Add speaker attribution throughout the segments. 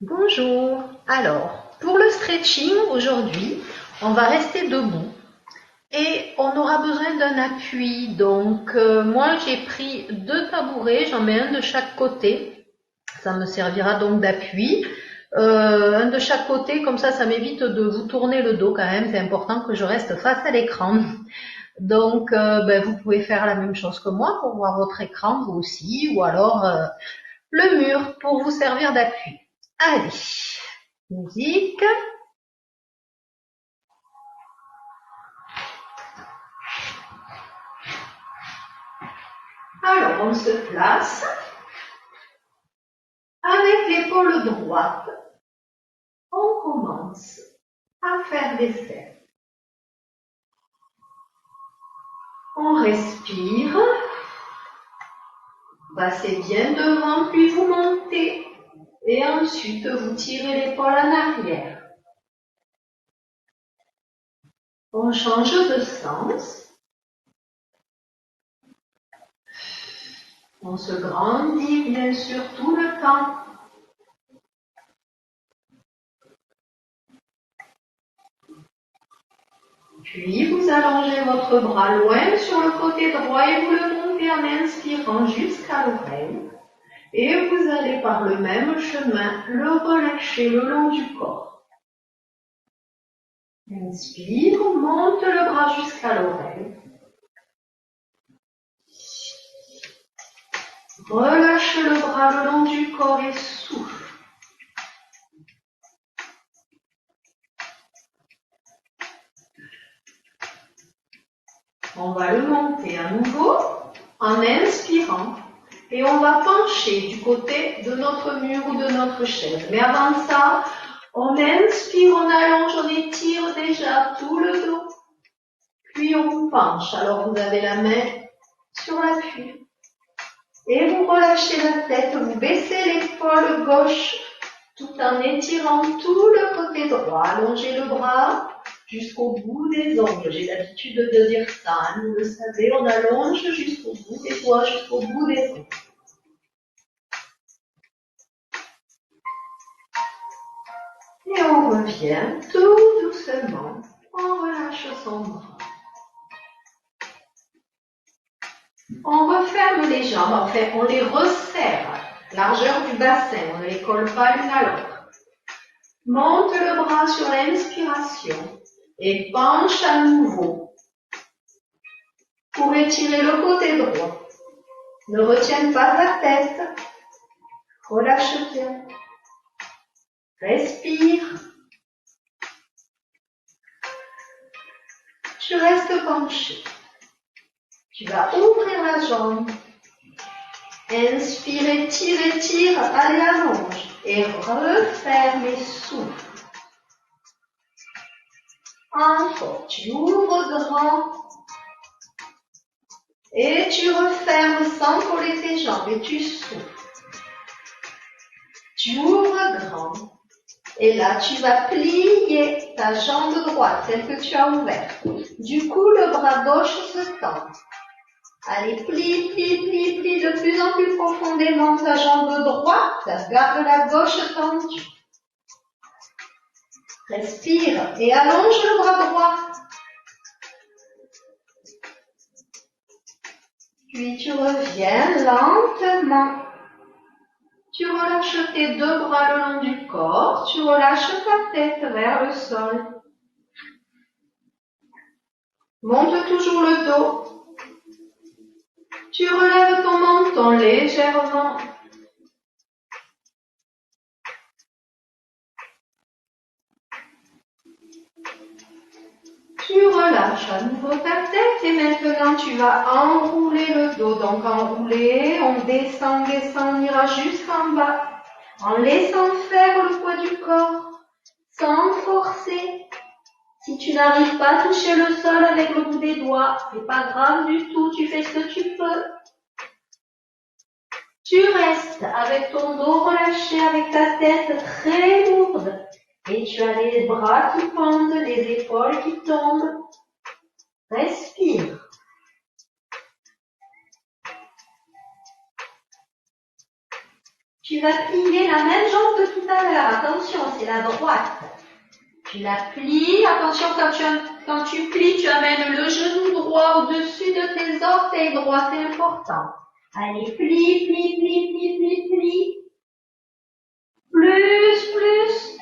Speaker 1: Bonjour. Alors, pour le stretching aujourd'hui, on va rester debout et on aura besoin d'un appui. Donc, moi j'ai pris deux tabourets, j'en mets un de chaque côté. Ça me servira donc d'appui. Un de chaque côté, comme ça m'évite de vous tourner le dos quand même. C'est important que je reste face à l'écran. Donc, vous pouvez faire la même chose que moi pour voir votre écran, vous aussi, ou alors le mur pour vous servir d'appui. Allez, musique. Alors, on se place avec l'épaule droite. On commence à faire des cercles. On respire. Passez bien devant, puis vous montez. Et ensuite, vous tirez l'épaule en arrière. On change de sens. On se grandit bien sûr tout le temps. Puis vous allongez votre bras loin sur le côté droit et vous le montez en inspirant jusqu'à l'oreille. Et vous allez par le même chemin le relâcher le long du corps. Inspire, monte le bras jusqu'à l'oreille. Relâche le bras le long du corps et souffle. On va le monter à nouveau en inspirant et on va pencher du côté de notre mur ou de notre chaise. Mais avant ça, on inspire, on allonge, on étire déjà tout le dos. Puis on penche. Alors vous avez la main sur l'appui. Et vous relâchez la tête, vous baissez l'épaule gauche tout en étirant tout le côté droit. Allongez le bras jusqu'au bout des ongles. J'ai l'habitude de dire ça, hein, vous le savez, on allonge jusqu'au bout des doigts, jusqu'au bout des ongles. Et on revient tout doucement, on relâche son bras. On referme les jambes, enfin on les resserre, largeur du bassin, on ne les colle pas l'une à l'autre. Monte le bras sur l'inspiration et penche à nouveau pour étirer le côté droit. Ne retiens pas ta tête, relâche bien. Respire. Tu restes penché. Tu vas ouvrir la jambe. Inspire, étire, allez allonge. Et referme et souffle. Encore, tu ouvres grand. Et tu refermes sans coller tes jambes et tu souffles. Tu ouvres grand. Et là, tu vas plier ta jambe droite, celle que tu as ouverte. Du coup, le bras gauche se tend. Allez, plie de plus en plus profondément ta jambe droite. Garde la gauche tendue. Respire et allonge le bras droit. Puis tu reviens lentement. Tu relâches tes deux bras le long du corps. Tu relâches ta tête vers le sol. Monte toujours le dos. Tu relèves ton menton légèrement. Tu relâches à nouveau ta tête et maintenant tu vas enrouler le dos. Donc enrouler, on descend, on ira jusqu'en bas. En laissant faire le poids du corps, sans forcer. Si tu n'arrives pas à toucher le sol avec le bout des doigts, c'est pas grave du tout, tu fais ce que tu peux. Tu restes avec ton dos relâché, avec ta tête très lourde. Et tu as les bras qui pendent, les épaules qui tombent. Respire. Tu vas plier la même jambe que tout à l'heure. Attention, c'est la droite. Tu la plies. Attention, quand tu plies, tu amènes le genou droit au-dessus de tes orteils droits. C'est important. Allez, plie, plie, plie, plie, plie, plie. Plus.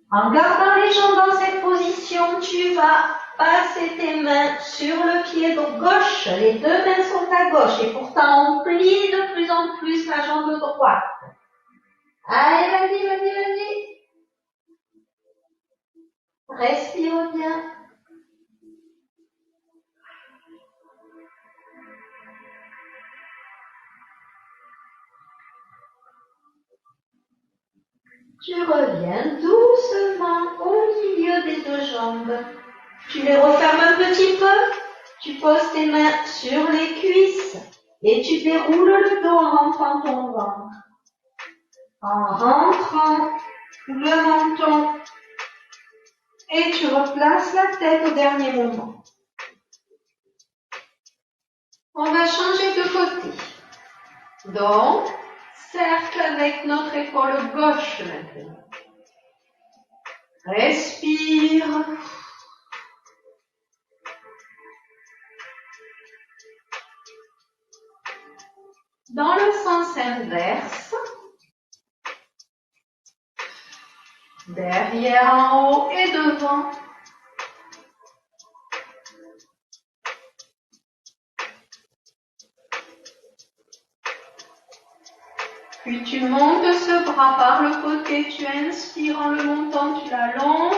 Speaker 1: En gardant les jambes dans cette position, tu vas passer tes mains sur le pied gauche. Les deux mains sont à gauche et pourtant on plie de plus en plus la jambe droite. Allez, vas-y. Respire bien. Tu reviens doucement au milieu des deux jambes. Tu les refermes un petit peu. Tu poses tes mains sur les cuisses et tu déroules le dos en rentrant ton ventre. En rentrant le menton et tu replaces la tête au dernier moment. On va changer de côté. Donc, cercle avec notre épaule gauche maintenant. Respire. Dans le sens inverse, derrière, en haut et devant. Puis tu montes ce bras par le côté, tu inspires en le montant, tu l'allonges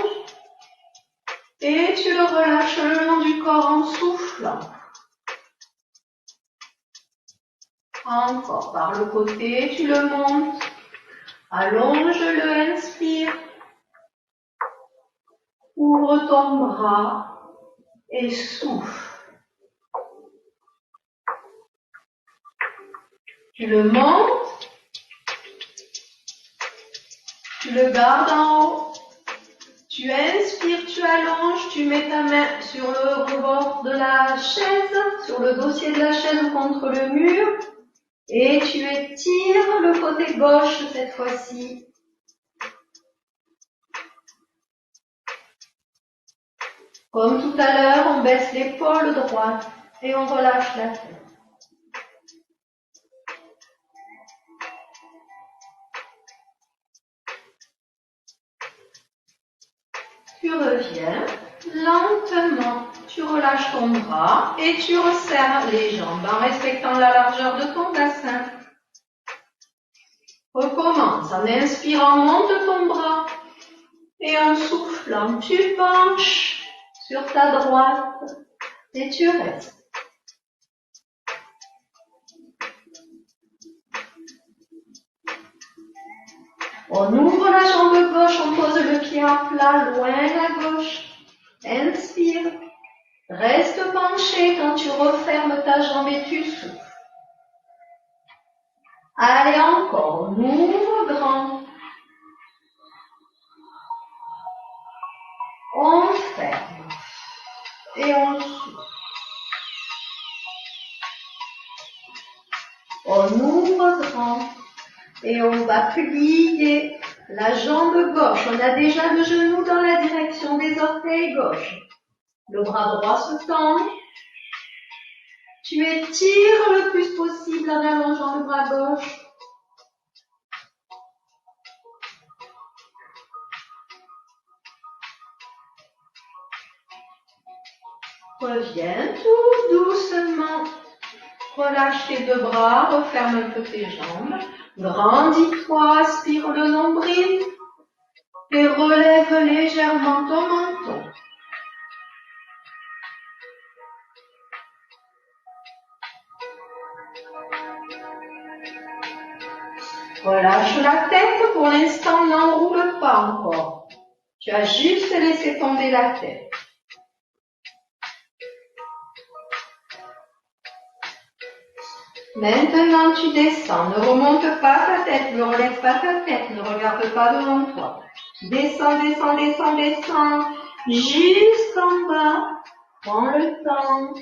Speaker 1: et tu le relâches le long du corps en soufflant. Encore par le côté, tu le montes, allonge-le, inspire, ouvre ton bras et souffle. Tu le montes, tu le gardes en haut, tu inspires, tu allonges, tu mets ta main sur le rebord de la chaise, sur le dossier de la chaise ou contre le mur. Et tu étires le côté gauche cette fois-ci. Comme tout à l'heure, on baisse l'épaule droite et on relâche la tête. Tu reviens lentement, tu relâches ton bras et tu resserres les jambes en respectant la largeur de ton bassin. Recommence en inspirant, monte ton bras et en soufflant, tu penches sur ta droite et tu restes. On ouvre la jambe gauche, on pose le pied à plat, loin à gauche. Inspire. Reste penché quand tu refermes ta jambe et tu souffles. Allez encore, on ouvre grand. On ferme. Et on souffle. On ouvre grand. Et on va plier la jambe gauche. On a déjà le genou dans la direction des orteils gauche. Le bras droit se tend. Tu étires le plus possible en allongeant le bras gauche. Reviens tout doucement. Relâche tes deux bras, referme un peu tes jambes. Grandis-toi, aspire le nombril et relève légèrement ton menton. Relâche la tête, pour l'instant n'enroule pas encore. Tu as juste laissé tomber la tête. Maintenant tu descends, ne remonte pas ta tête, ne relève pas ta tête, ne regarde pas devant toi. Descends, descends, descends, descends, jusqu'en bas. Prends le temps,